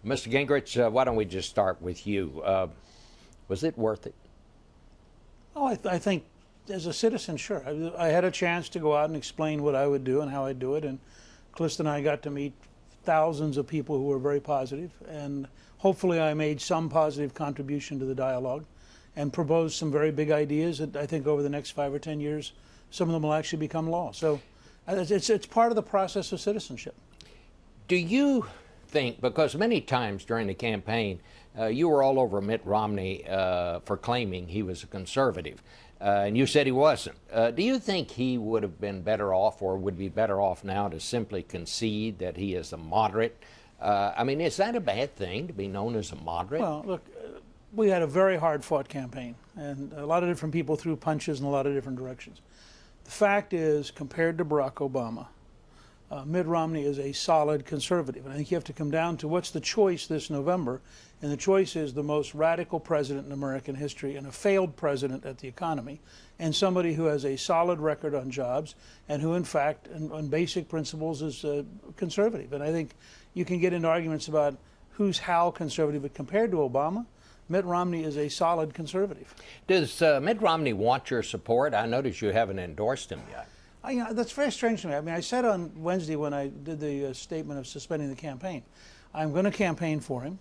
Mr. Gingrich, why don't we just start with you? Was it worth it? Oh, I think as a citizen, sure. I had a chance to go out and explain what I would do and how I'd do it, and Calista and I got to meet thousands of people who were very positive, and hopefully I made some positive contribution to the dialogue and proposed some very big ideas that I think over the next 5 or 10 years, some of them will actually become law. So it's part of the process of citizenship. Do you think, because many times during the campaign, you were all over Mitt Romney for claiming he was a conservative, and you said he wasn't. Do you think he would have been better off, or would be better off now, to simply concede that he is a moderate? I mean, is that a bad thing, to be known as a moderate? Well, look, we had a very hard-fought campaign, and a lot of different people threw punches in a lot of different directions. The fact is, compared to Barack Obama, Mitt Romney is a solid conservative. And I think you have to come down to what's the choice this November. And the choice is the most radical president in American history and a failed president at the economy, and somebody who has a solid record on jobs and who, in fact, on basic principles is conservative. And I think you can get into arguments about who's how conservative, but compared to Obama, Mitt Romney is a solid conservative. Does Mitt Romney want your support? I notice you haven't endorsed him yet. That's very strange to me. I mean, I said on Wednesday when I did the statement of suspending the campaign, I'm going to campaign for him.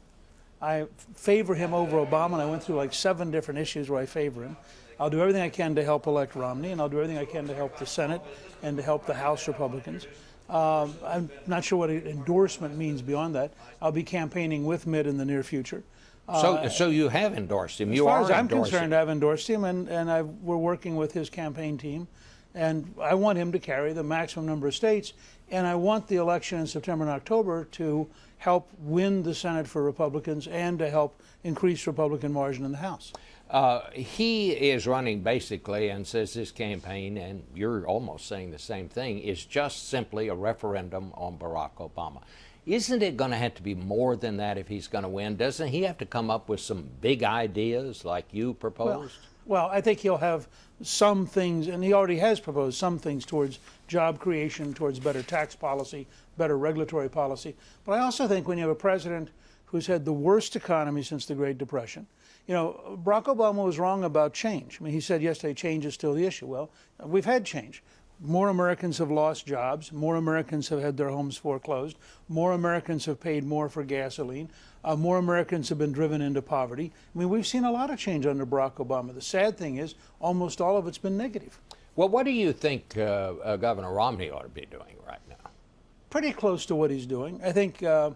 I favor him over Obama, and I went through like 7 different issues where I favor him. I'll do everything I can to help elect Romney, and I'll do everything I can to help the Senate and to help the House Republicans. I'm not sure what endorsement means beyond that. I'll be campaigning with Mitt in the near future. So you have endorsed him. As far as I'm concerned, I've endorsed him, and we're working with his campaign team. And I want him to carry the maximum number of states, and I want the election in September and October to help win the Senate for Republicans and to help increase Republican margin in the House. He is running basically and says this campaign, and you're almost saying the same thing, is just simply a referendum on Barack Obama. Isn't it going to have to be more than that if he's going to win? Doesn't he have to come up with some big ideas like you proposed? Well, I think he'll have some things, and he already has proposed some things towards job creation, towards better tax policy, better regulatory policy. But I also think when you have a president who's had the worst economy since the Great Depression, you know, Barack Obama was wrong about change. I mean, he said yesterday change is still the issue. Well, we've had change. More Americans have lost jobs. More Americans have had their homes foreclosed. More Americans have paid more for gasoline. More Americans have been driven into poverty. I mean, we've seen a lot of change under Barack Obama. The sad thing is almost all of it's been negative. Well, what do you think Governor Romney ought to be doing right now? Pretty close to what he's doing. I think the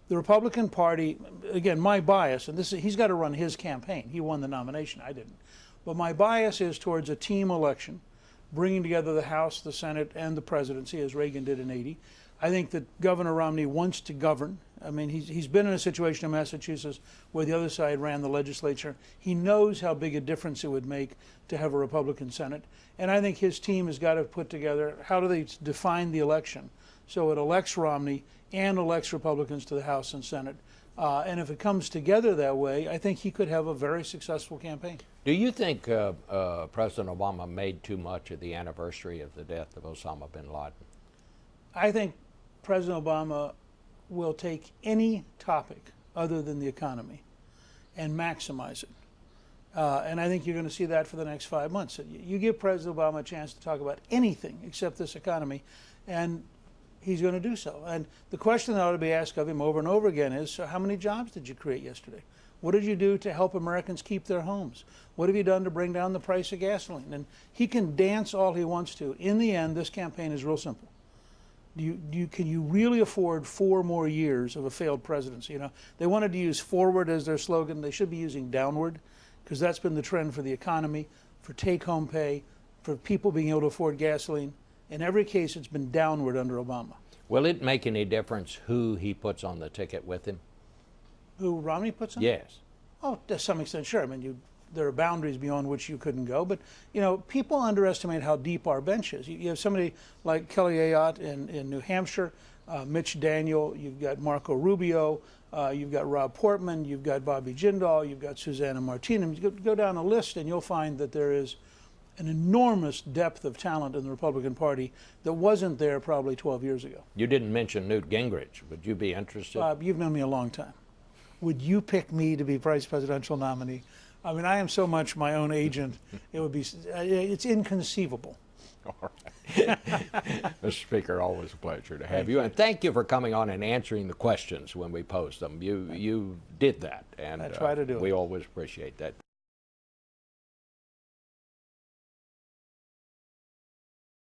Republican Party, again, my bias, and he's got to run his campaign. He won the nomination, I didn't. But my bias is towards a team election, bringing together the House, the Senate, and the presidency, as Reagan did in '80. I think that Governor Romney wants to govern. I mean, he's been in a situation in Massachusetts where the other side ran the legislature. He knows how big a difference it would make to have a Republican Senate. And I think his team has got to put together, how do they define the election so it elects Romney and elects Republicans to the House and Senate. And if it comes together that way, I think he could have a very successful campaign. Do you think President Obama made too much of the anniversary of the death of Osama bin Laden? I think President Obama will take any topic other than the economy and maximize it. And I think you're going to see that for the next 5 months. You give President Obama a chance to talk about anything except this economy, and he's going to do so. And the question that ought to be asked of him over and over again is, so how many jobs did you create yesterday? What did you do to help Americans keep their homes? What have you done to bring down the price of gasoline? And he can dance all he wants to. In the end, this campaign is real simple. Can you really afford 4 more years of a failed presidency? You know, they wanted to use forward as their slogan. They should be using downward, because that's been the trend for the economy, for take-home pay, for people being able to afford gasoline. In every case, it's been downward under Obama. Will it make any difference who he puts on the ticket with him? Who Romney puts on? Yes. Oh, to some extent, sure. I mean, there are boundaries beyond which you couldn't go. But, you know, people underestimate how deep our bench is. You have somebody like Kelly Ayotte in New Hampshire, Mitch Daniel, you've got Marco Rubio, you've got Rob Portman, you've got Bobby Jindal, you've got Susanna Martinez. You go down a list and you'll find that there is an enormous depth of talent in the Republican Party that wasn't there probably 12 years ago. You didn't mention Newt Gingrich. Would you be interested? Bob, you've known me a long time. would you pick me to be vice presidential nominee? I mean, I am so much my own agent, it would be, it's inconceivable. All right. Mr. Speaker, always a pleasure to have you. And thank you for coming on and answering the questions when we posed them. You did that. And I try to do it. We always appreciate that.